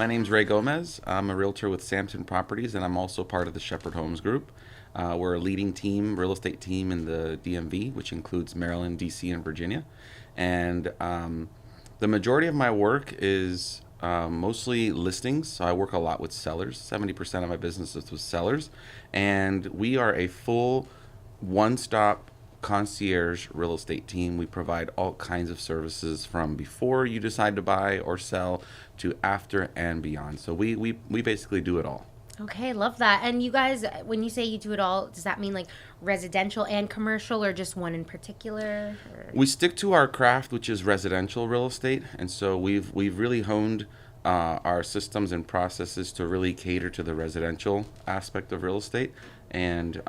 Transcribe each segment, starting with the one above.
My name's Rey Gomez. I'm a realtor with Samson Properties, and I'm also part of the Shepherd Homes Group. We're a leading team, real estate team in the DMV, which includes Maryland, DC, and Virginia. And the majority of my work is mostly listings. So I work a lot with sellers. 70% of my business is with sellers. And we are a full one-stop concierge real estate team. We provide all kinds of services from before you decide to buy or sell to after and beyond. So we basically do it all. Okay, love that. And you guys, when you say you do it all, does that mean like residential and commercial or just one in particular? Or? We stick to our craft, which is residential real estate, and so we've really honed our systems and processes to really cater to the residential aspect of real estate, and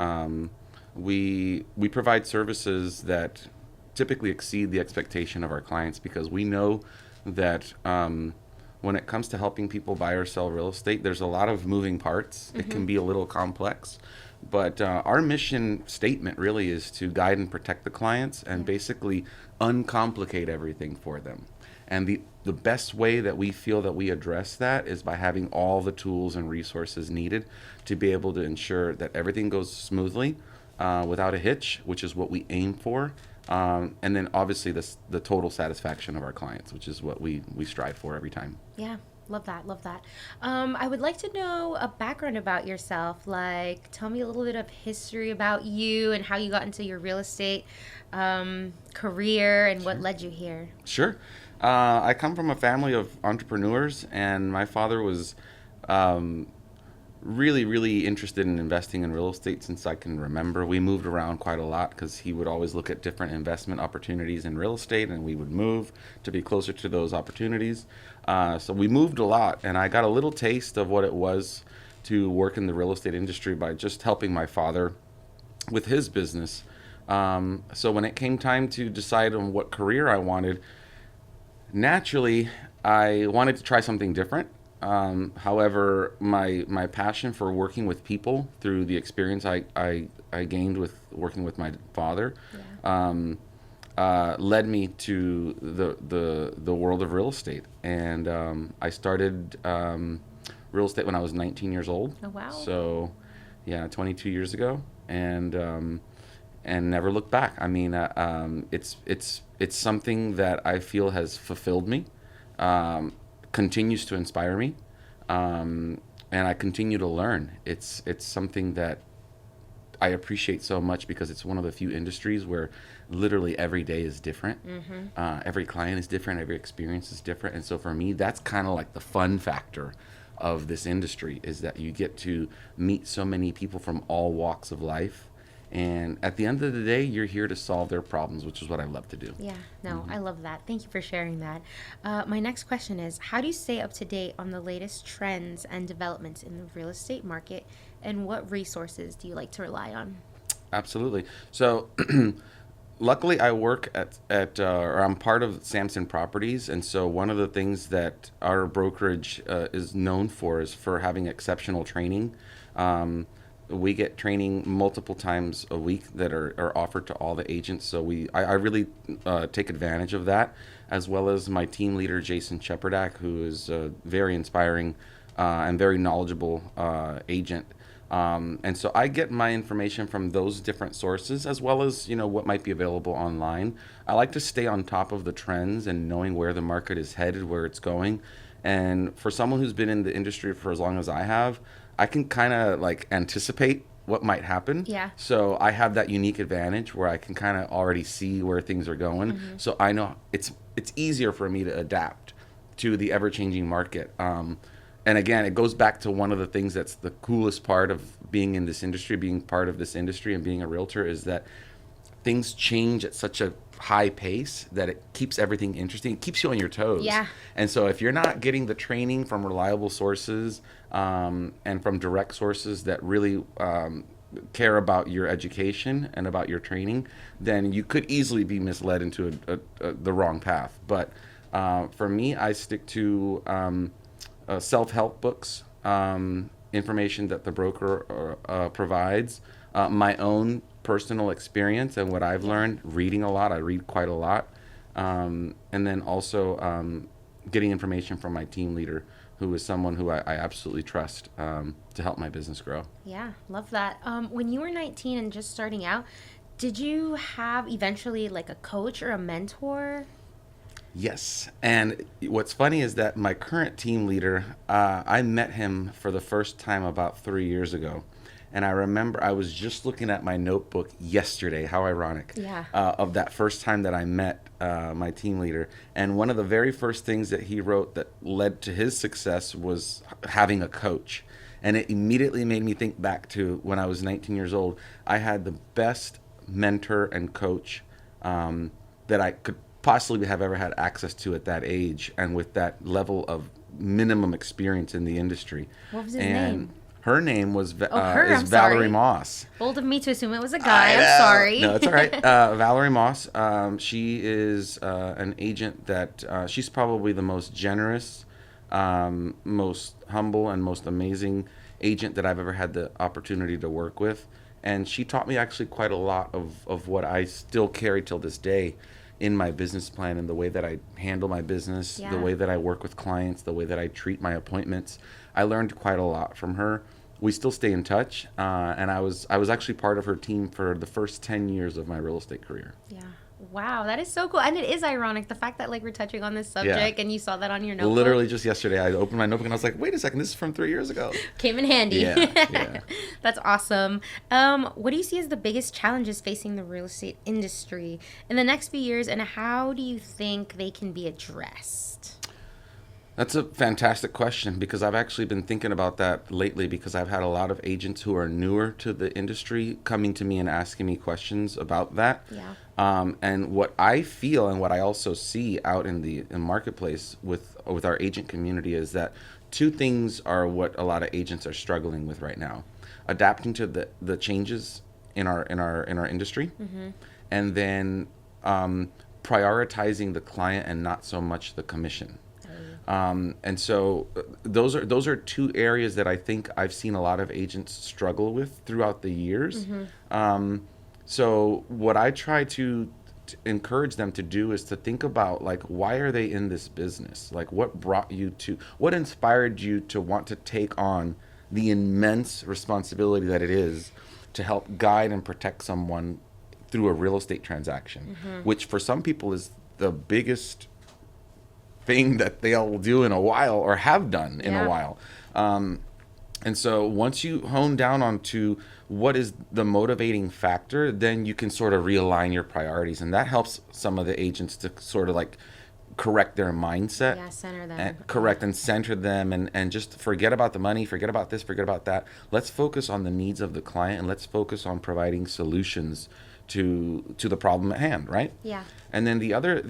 we provide services that typically exceed the expectation of our clients because we know that when it comes to helping people buy or sell real estate, there's a lot of moving parts. It can be a little complex. But our mission statement really is to guide and protect the clients and basically uncomplicate everything for them. And the best way that we feel that we address that is by having all the tools and resources needed to be able to ensure that everything goes smoothly without a hitch, which is what we aim for. And then obviously the total satisfaction of our clients, which is what we strive for every time. Yeah, love that, love that. I would like to know a background about yourself. Like, tell me a little bit of history about you and how you got into your real estate career and what led you here. Sure. I come from a family of entrepreneurs, and my father was really, really interested in investing in real estate since I can remember. We moved around quite a lot because he would always look at different investment opportunities in real estate, and we would move to be closer to those opportunities. So we moved a lot, and I got a little taste of what it was to work in the real estate industry by just helping my father with his business. So when it came time to decide on what career I wanted, naturally, I wanted to try something different. However, my passion for working with people through the experience I gained with working with my father led me to the world of real estate. And I started real estate when I was 19 years old. Oh, wow. So, yeah, 22 years ago. And never looked back. I mean, it's something that I feel has fulfilled me, continues to inspire me, and I continue to learn. It's something that I appreciate so much because it's one of the few industries where literally every day is different. Every client is different. Every experience is different. And so for me, that's kind of like the fun factor of this industry is that you get to meet so many people from all walks of life. And at the end of the day, you're here to solve their problems, which is what I love to do. Yeah, no, I love that. Thank you for sharing that. My next question is, how do you stay up to date on the latest trends and developments in the real estate market, and what resources do you like to rely on? Absolutely. So luckily I work or I'm part of Samson Properties. And so one of the things that our brokerage is known for is for having exceptional training. We get training multiple times a week that are offered to all the agents. So I really take advantage of that, as well as my team leader, Jason Cheperdak, who is a very inspiring and very knowledgeable agent. And so I get my information from those different sources, as well as, what might be available online. I like to stay on top of the trends and knowing where the market is headed, where it's going. And for someone who's been in the industry for as long as I have, I can kind of like anticipate what might happen. Yeah. So I have that unique advantage where I can kind of already see where things are going. So I know it's easier for me to adapt to the ever-changing market. And again, it goes back to one of the things that's the coolest part of being in this industry, being part of this industry and being a realtor is that things change at such a high pace that it keeps everything interesting. It keeps you on your toes. Yeah. And so if you're not getting the training from reliable sources and from direct sources that really care about your education and about your training, then you could easily be misled into the wrong path. But for me, I stick to self-help books, information that the broker provides, my own personal experience and what I've learned, reading a lot. I read quite a lot. And then also getting information from my team leader who is someone who I absolutely trust to help my business grow. Yeah, love that. When you were 19 and just starting out, did you have eventually like a coach or a mentor? Yes. And what's funny is that my current team leader, I met him for the first time about 3 years ago. And I remember I was just looking at my notebook yesterday, how ironic, Yeah. of that first time that I met my team leader. And one of the very first things that he wrote that led to his success was having a coach. And it immediately made me think back to when I was 19 years old. I had the best mentor and coach that I could possibly have ever had access to at that age and with that level of minimum experience in the industry. What was his And name? her name was Oh, her. is I'm Valerie sorry. Moss. Bold of me to assume it was a guy. I I'm know. sorry. No, it's all right. Valerie Moss. She is an agent that she's probably the most generous, most humble, and most amazing agent that I've ever had the opportunity to work with. And she taught me actually quite a lot of what I still carry till this day in my business plan and the way that I handle my business, the Yeah. way that I work with clients, the way that I treat my appointments. I learned quite a lot from her. We still stay in touch, and I was actually part of her team for the first 10 years of my real estate career. Yeah. Wow, that is so cool. And it is ironic the fact that like we're touching on this subject and you saw that on your notebook. Literally just yesterday, I opened my notebook and I was like, "Wait a second, this is from 3 years ago." Came in handy. Yeah, yeah. That's awesome. What do you see as the biggest challenges facing the real estate industry in the next few years, and how do you think they can be addressed? That's a fantastic question because I've actually been thinking about that lately because I've had a lot of agents who are newer to the industry coming to me and asking me questions about that. Yeah. And what I feel and what I also see out in the marketplace with our agent community is that two things are what a lot of agents are struggling with right now: adapting to the changes in our industry, and then prioritizing the client and not so much the commission. And so those are two areas that I think I've seen a lot of agents struggle with throughout the years. So what I try to encourage them to do is to think about, like, why are they in this business? Like, what inspired you to want to take on the immense responsibility that it is to help guide and protect someone through a real estate transaction, which for some people is the biggest thing that they'll do in a while or have done in a while. And so once you hone down onto what is the motivating factor, then you can sort of realign your priorities. And that helps some of the agents to sort of like correct their mindset. Yeah, center them. And correct and center them and just forget about the money, forget about this, forget about that. Let's focus on the needs of the client and let's focus on providing solutions to the problem at hand, right? Yeah. And then the other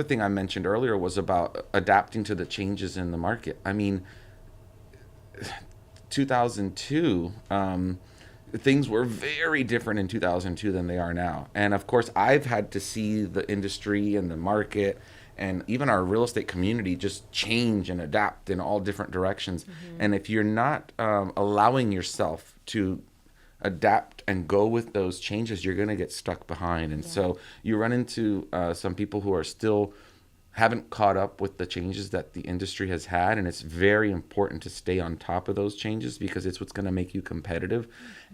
thing I mentioned earlier was about adapting to the changes in the market. I mean, 2002, things were very different in 2002 than they are now. And of course, I've had to see the industry and the market and even our real estate community just change and adapt in all different directions. And if you're not allowing yourself to adapt and go with those changes, you're going to get stuck behind. And so you run into some people who are still haven't caught up with the changes that the industry has had, and it's very important to stay on top of those changes because it's what's going to make you competitive,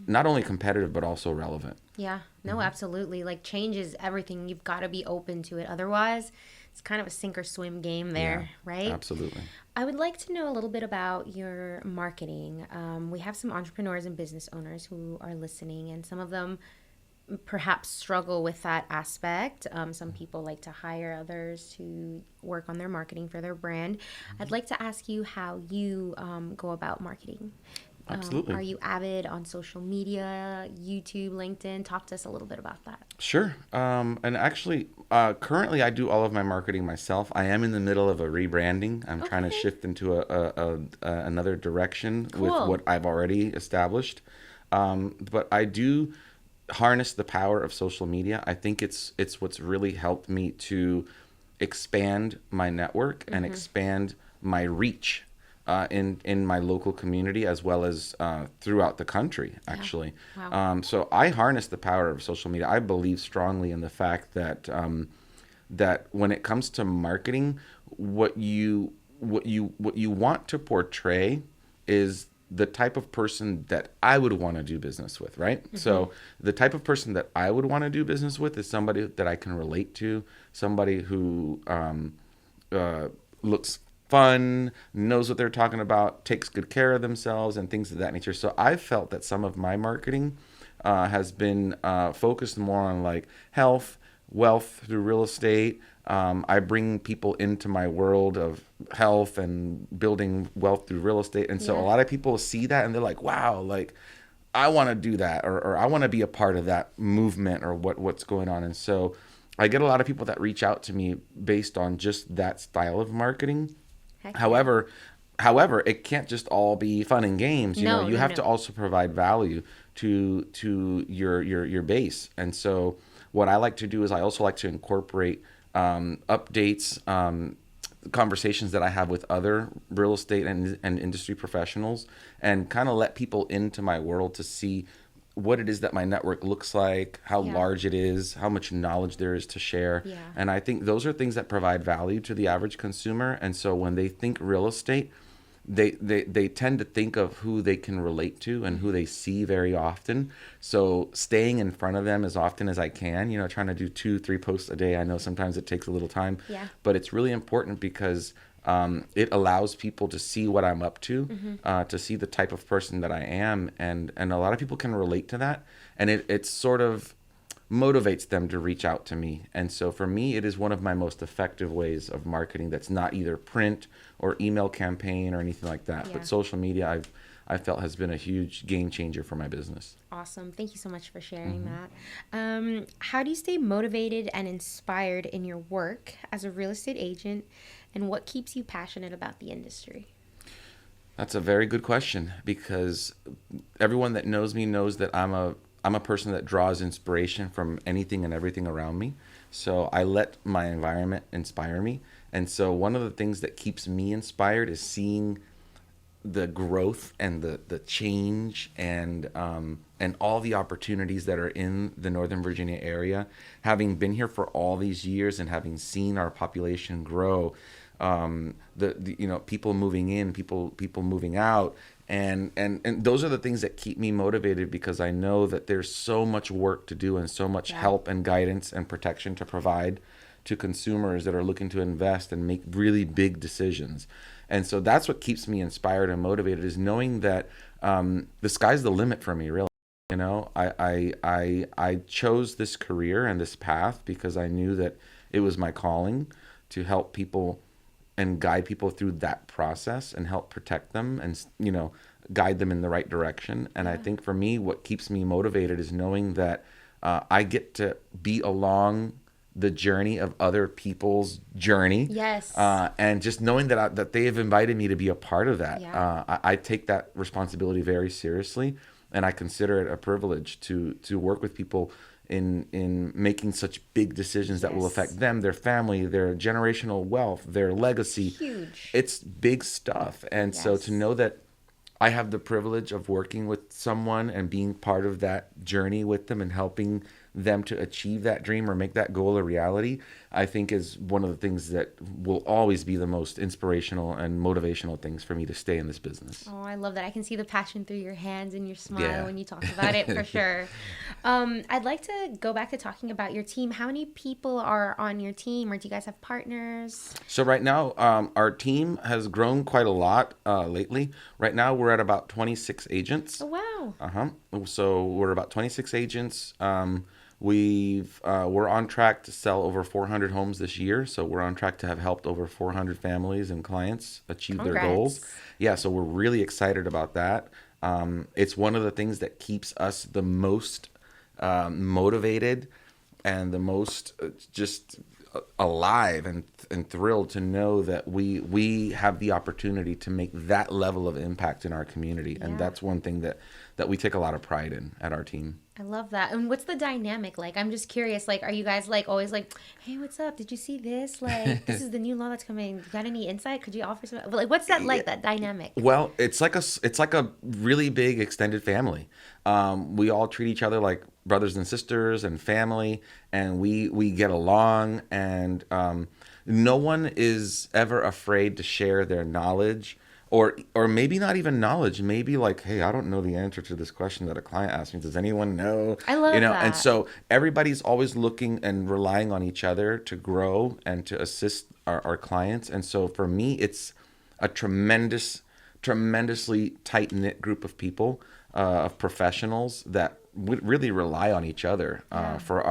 not only competitive but also relevant. Yeah, no, absolutely. Like, change is everything. You've got to be open to it. Otherwise, it's kind of a sink or swim game there, right? Absolutely. I would like to know a little bit about your marketing. We have some entrepreneurs and business owners who are listening, and some of them perhaps struggle with that aspect. Some people like to hire others to work on their marketing for their brand. I'd like to ask you how you go about marketing. Absolutely. Are you avid on social media, YouTube, LinkedIn? Talk to us a little bit about that. Sure. And actually, currently I do all of my marketing myself. I am in the middle of a rebranding. I'm trying to shift into another direction with Cool. what I've already established. But I do harness the power of social media. I think it's what's really helped me to expand my network and expand my reach in my local community as well as throughout the country, actually. Wow. So I harness the power of social media. I believe strongly in the fact that that when it comes to marketing, what you want to portray is the type of person that I would want to do business with, right? So the type of person that I would want to do business with is somebody that I can relate to, somebody who looks fun, knows what they're talking about, takes good care of themselves, and things of that nature. So I felt that some of my marketing has been focused more on like health, wealth through real estate. I bring people into my world of health and building wealth through real estate. And so a Yeah. lot of people see that and they're like, wow, like I want to do that, or I want to be a part of that movement, or what's going on. And so I get a lot of people that reach out to me based on just that style of marketing. Heck yeah. However, however, it can't just all be fun and games. You know, No, you no, have to no. also provide value to your base. And so what I like to do is I also like to incorporate updates, conversations that I have with other real estate and industry professionals, and kind of let people into my world to see what it is that my network looks like, how Yeah. large it is, how much knowledge there is to share. Yeah. And I think those are things that provide value to the average consumer. And so when they think real estate, they tend to think of who they can relate to and who they see very often. So staying in front of them as often as I can, trying to do 2, 3 posts a day. I know sometimes it takes a little time, Yeah. but it's really important because it allows people to see what I'm up to see the type of person that I am, and a lot of people can relate to that, and it sort of motivates them to reach out to me. And so for me, it is one of my most effective ways of marketing that's not either print or email campaign or anything like that. Yeah. But social media, I felt has been a huge game changer for my business. Awesome. Thank you so much for sharing that. How do you stay motivated and inspired in your work as a real estate agent, and what keeps you passionate about the industry? That's a very good question, because everyone that knows me knows that I'm a person that draws inspiration from anything and everything around me. So I let my environment inspire me. And so one of the things that keeps me inspired is seeing the growth and the change and all the opportunities that are in the Northern Virginia area. Having been here for all these years and having seen our population grow, the people moving in, people moving out, and those are the things that keep me motivated, because I know that there's so much work to do and so much Yeah. help and guidance and protection to provide to consumers that are looking to invest and make really big decisions. And so that's what keeps me inspired and motivated, is knowing that the sky's the limit for me, really. I chose this career and this path because I knew that it was my calling to help people and guide people through that process and help protect them and guide them in the right direction. And I Yeah. think for me, what keeps me motivated is knowing that I get to be along the journey of other people's journey, Yes. and just knowing that they have invited me to be a part of that. Yeah. I take that responsibility very seriously, and I consider it a privilege to work with people in making such big decisions that will Yes. affect them, their family, their generational wealth, their legacy. Huge. It's big stuff. And so Yes. to know that I have the privilege of working with someone and being part of that journey with them and helping them to achieve that dream or make that goal a reality, I think is one of the things that will always be the most inspirational and motivational things for me to stay in this business. Oh, I love that. I can see the passion through your hands and your smile Yeah. when you talk about it, for sure. I'd like to go back to talking about your team. How many people are on your team, or do you guys have partners? So right now, our team has grown quite a lot lately. Right now, we're at about 26 agents. Oh, wow. Uh-huh. So we're about 26 agents. We're on track to sell over 400 homes this year. So we're on track to have helped over 400 families and clients achieve their goals. Congrats. Yeah, so we're really excited about that. It's one of the things that keeps us the most motivated and the most just alive and thrilled to know that we have the opportunity to make that level of impact in our community. Yeah. And that's one thing that we take a lot of pride in at our team. I love that. And what's the dynamic like? I'm just curious. Like, are you guys like always like, hey, what's up? Did you see this? Like, this is the new law that's coming. You got any insight? Could you offer some? But like, what's that like? That dynamic? Well, it's like a really big extended family. We all treat each other like brothers and sisters and family, and we get along. And no one is ever afraid to share their knowledge, or maybe not even knowledge, maybe like, hey, I don't know the answer to this question that a client asked me, does anyone know? I love And that. so everybody's always looking and relying on each other to grow and to assist our clients. And so for me, it's a tremendously tight knit group of people, of professionals that really rely on each other Yeah. for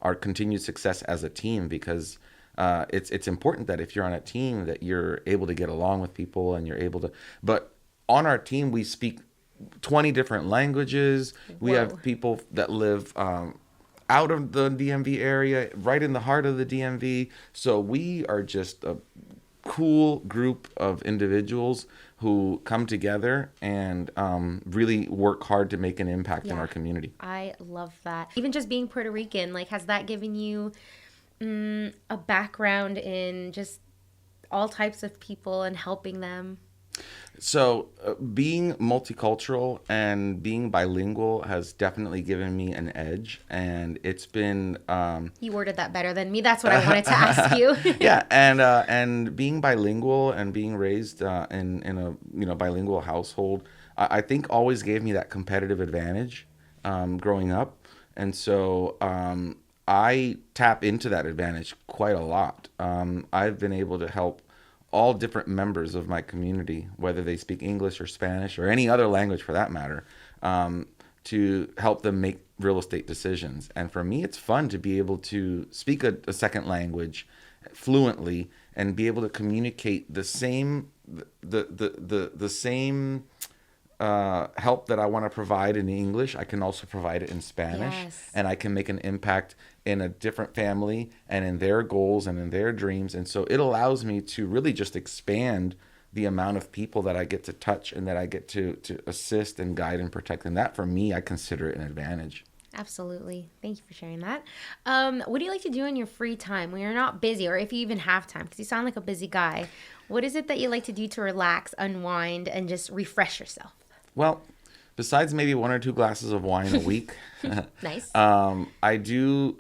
our continued success as a team, because it's important that if you're on a team that you're able to get along with people and you're able to. But on our team, we speak 20 different languages. We Whoa. have people that live out of the DMV area, right in the heart of the DMV. So we are just a cool group of individuals who come together and really work hard to make an impact in Yeah. our community. I love that. Even just being Puerto Rican, like, has that given you a background in just all types of people and helping them? So, being multicultural and being bilingual has definitely given me an edge, and it's been You worded that better than me. That's what I wanted to ask you. yeah, and being bilingual and being raised in a bilingual household, I think always gave me that competitive advantage growing up, and so I tap into that advantage quite a lot. I've been able to help all different members of my community, whether they speak English or Spanish or any other language for that matter, to help them make real estate decisions. And for me, it's fun to be able to speak a second language fluently and be able to communicate the same help that I want to provide in English. I can also provide it in Spanish, Yes. and I can make an impact in a different family and in their goals and in their dreams. And so it allows me to really just expand the amount of people that I get to touch and that I get to assist and guide and protect. And that, for me, I consider it an advantage. Absolutely. Thank you for sharing that. What do you like to do in your free time when you're not busy, or if you even have time? Because you sound like a busy guy. What is it that you like to do to relax, unwind, and just refresh yourself? Well, besides maybe 1 or 2 glasses of wine a week, Nice. I do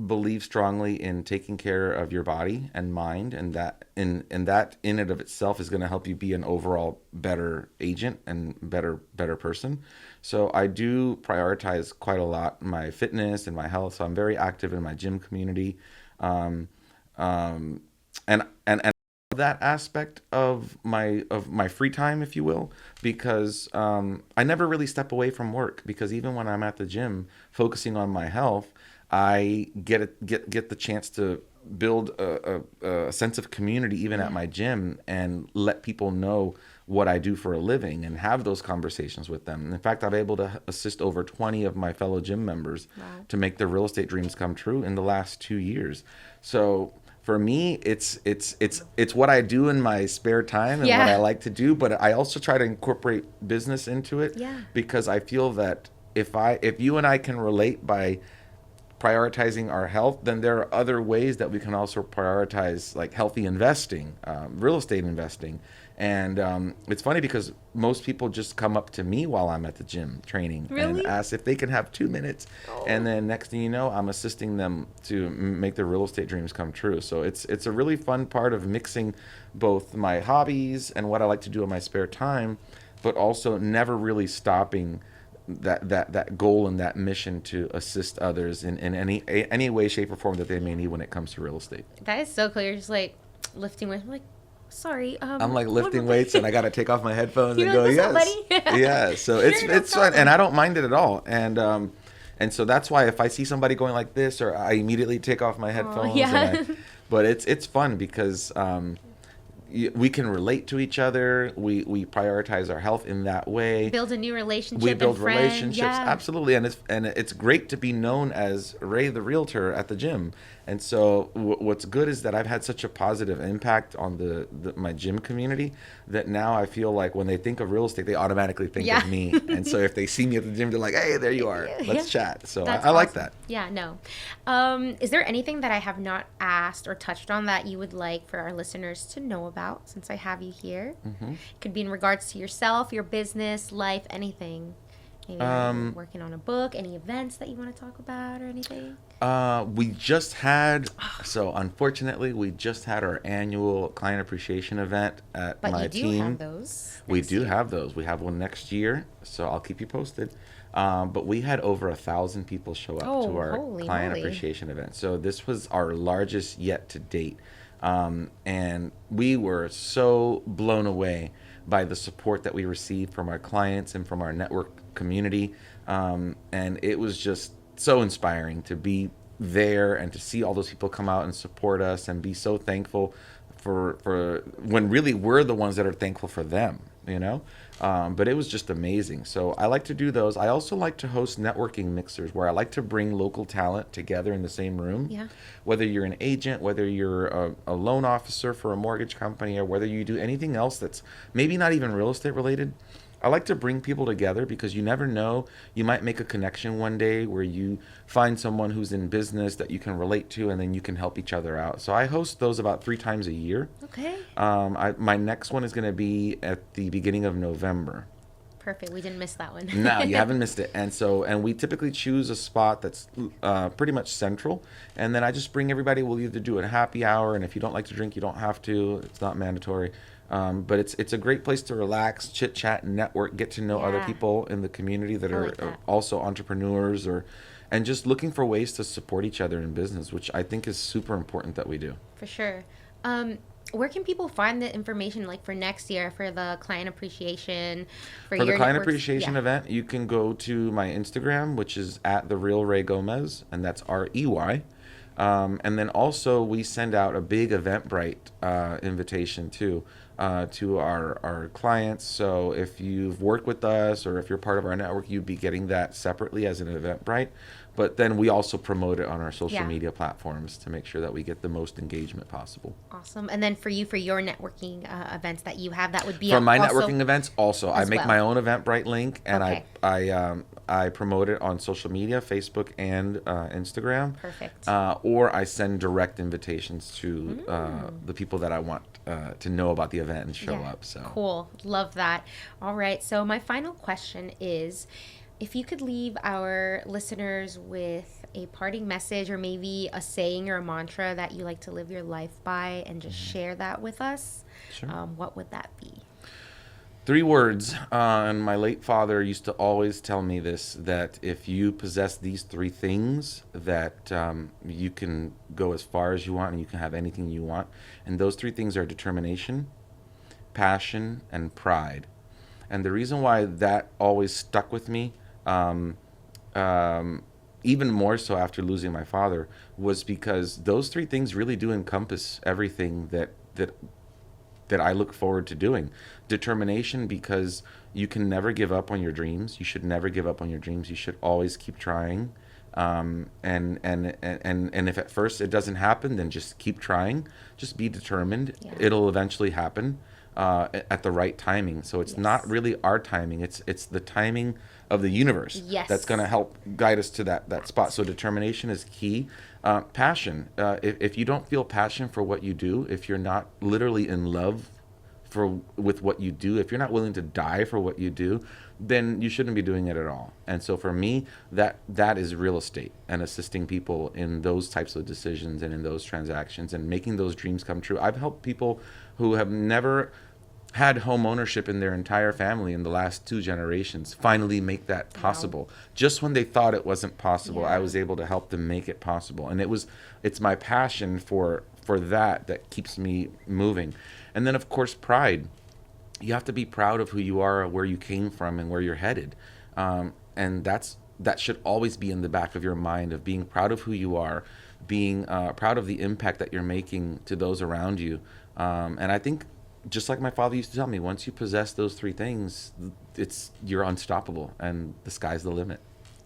believe strongly in taking care of your body and mind, and that in and of itself is going to help you be an overall better agent and better person. So I do prioritize quite a lot my fitness and my health. So I'm very active in my gym community, um, um, and that aspect of my free time, if you will, because I never really step away from work, because even when I'm at the gym focusing on my health, I get the chance to build a sense of community even at Yeah. my gym and let people know what I do for a living and have those conversations with them. In fact, I'm able to assist over 20 of my fellow gym members Wow. to make their real estate dreams come true in the last 2 years. So for me, it's what I do in my spare time and what I Yeah. like to do, but I also try to incorporate business into it, Yeah. because I feel that if you and I can relate by prioritizing our health, then there are other ways that we can also prioritize, like healthy investing, real estate investing. And it's funny because most people just come up to me while I'm at the gym training and Really? ask if they can have 2 minutes. And Oh. then next thing you know, I'm assisting them to make their real estate dreams come true. So it's a really fun part of mixing both my hobbies and what I like to do in my spare time, but also never really stopping that goal and that mission to assist others in any way, shape, or form that they may need when it comes to real estate. That is so cool. You're just like lifting weights. I'm like, sorry. I'm like one lifting more weights thing. and I got to take off my headphones You're and like, go, what's up, yes, buddy? yeah. So Sure, no it's fun, and problem. I don't mind it at all. And so that's why if I see somebody going like this, or I immediately take off my Oh, headphones, yeah. but it's fun because we can relate to each other. We prioritize our health in that way. Build a new relationship We and build friend. relationships, Yeah. absolutely, and it's great to be known as Ray the Realtor at the gym. And so what's good is that I've had such a positive impact on my gym community that now I feel like when they think of real estate, they automatically think Yeah. of me. And so if they see me at the gym, they're like, "Hey, there you are. Yeah. Let's chat." So That's I like awesome. that. Yeah, no. Is there anything that I have not asked or touched on that you would like for our listeners to know about since I have you here? Hmm. Could be in regards to yourself, your business, life, anything. Maybe are you working on a book? Any events that you want to talk about or anything? We just had, so unfortunately, we just had our annual client appreciation event at But you my do have team. those We next do year. have those. We have one next year, so I'll keep you posted. But we had over 1,000 people show up to Oh, our holy client moly. appreciation event. So this was our largest yet to date. And we were so blown away by the support that we received from our clients and from our network community. And it was just so inspiring to be there and to see all those people come out and support us and be so thankful for when really we're the ones that are thankful for them, you know. But it was just amazing. So I like to do those. I also like to host networking mixers where I like to bring local talent together in the same room. Yeah. Whether you're an agent, whether you're a loan officer for a mortgage company, or whether you do anything else that's maybe not even real estate related, I like to bring people together because you never know. You might make a connection one day where you find someone who's in business that you can relate to, and then you can help each other out. So I host those about 3 times a year. Okay. My next one is going to be at the beginning of November. Perfect. We didn't miss that one. No, you haven't missed it. And we typically choose a spot that's pretty much central. And then I just bring everybody. We'll either do it a happy hour, and if you don't like to drink, you don't have to. It's not mandatory. But it's a great place to relax, chit chat, network, get to know other Yeah. people in the community that I are like that. also entrepreneurs, and just looking for ways to support each other in business, which I think is super important that we do. For sure. Where can people find the information like for next year for the client appreciation for For the your client networks? appreciation Yeah. event, you can go to my Instagram, which is at the real Rey Gomez, and that's REY. And then also we send out a big Eventbrite invitation too to our clients. So if you've worked with us or if you're part of our network, you'd be getting that separately as an Eventbrite. But then we also promote it on our social Yeah. media platforms to make sure that we get the most engagement possible. Awesome. And then for you, for your networking events that you have, that would be For my also networking events, also I as make well. my own Eventbrite link, and Okay. I promote it on social media, Facebook and Instagram. Perfect. Or I send direct invitations to the people that I want to know about the event and show Yeah. up. So Cool. Love that. All right. So my final question is if you could leave our listeners with a parting message or maybe a saying or a mantra that you like to live your life by and just share that with us, Sure. what would that be? 3 words. And my late father used to always tell me this: that if you possess these 3 things, that you can go as far as you want and you can have anything you want. And those 3 things are determination, passion, and pride. And the reason why that always stuck with me, um, even more so after losing my father, was because those 3 things really do encompass everything that I look forward to doing. Determination, because you can never give up on your dreams. You should never give up on your dreams. You should always keep trying. And if at first it doesn't happen, then just keep trying. Just be determined. Yeah. It'll eventually happen at the right timing. So it's Yes. not really our timing. It's the timing of the universe Yes. that's going to help guide us to that spot. So determination is key. Passion. If you don't feel passion for what you do, if you're not literally in love with what you do, if you're not willing to die for what you do, then you shouldn't be doing it at all. And so for me, that is real estate and assisting people in those types of decisions and in those transactions and making those dreams come true. I've helped people who have never had home ownership in their entire family in the last 2 generations finally make that possible. Wow. Just when they thought it wasn't possible, I Yeah. was able to help them make it possible. And it's my passion for that keeps me moving. And then of course pride. You have to be proud of who you are, where you came from, and where you're headed. And that should always be in the back of your mind, of being proud of who you are, being proud of the impact that you're making to those around you. And I think, just like my father used to tell me, once you possess those 3 things, you're unstoppable, and the sky's the limit.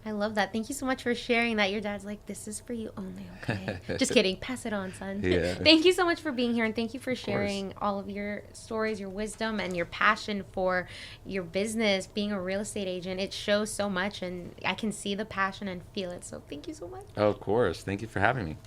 I love that. Thank you so much for sharing that. Your dad's like, this is for you only, okay? Just kidding. Pass it on, son. Yeah. Thank you so much for being here, and thank you for sharing all of your stories, your wisdom, and your passion for your business, being a real estate agent. It shows so much, and I can see the passion and feel it. So thank you so much. Of course. Thank you for having me.